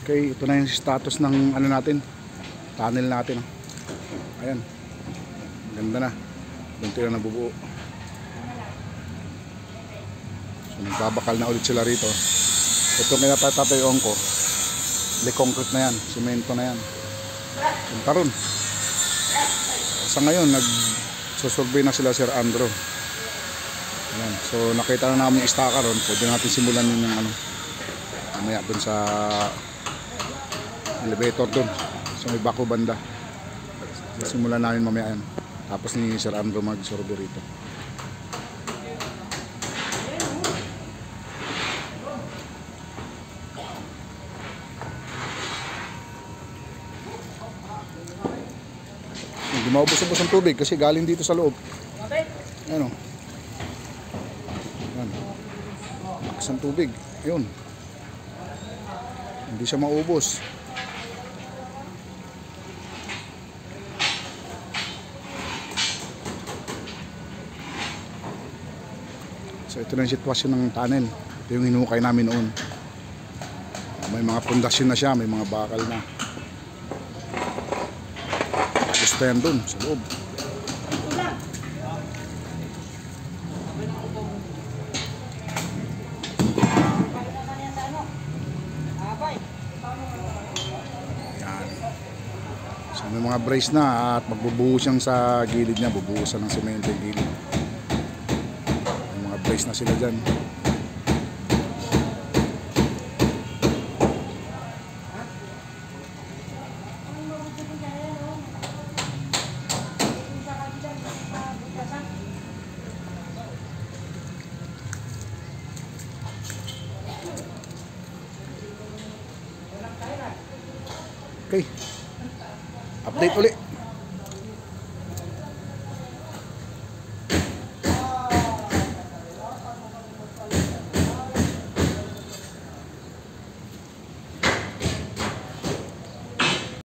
Okay, ito na yung status ng ano natin, tunnel natin. Ayan, ganda na, bunti na nabubuo. So nagbabakal na ulit sila rito. Ito pinapatapayon ko, concrete na yan, simento na yan, yung taron. Sa ngayon nagsusurvey na sila Sir Andrew. Ayan. So nakita na namin yung istaka ron, pwede natin simulan yung ano, mamaya dun sa elevator dun so may bako banda, simulan namin mamaya yan. Tapos ni Sir Andrew mag-survey rito. Hindi maubos-ubos ang tubig kasi galing dito sa loob. Ayan o, ayan, lakas ang tubig, yun, hindi siya maubos. So ito na yung sitwasyon ng tunnel. Ito yung hinukay namin noon. May mga pundasyon na siya, may mga bakal na. Gusto yan dun sa loob. Yan. So may mga brace na at magbubuhos siyang sa gilid niya, bubuhusan ng semento yung gilid. Brace na sila dyan. Okay, update ulit.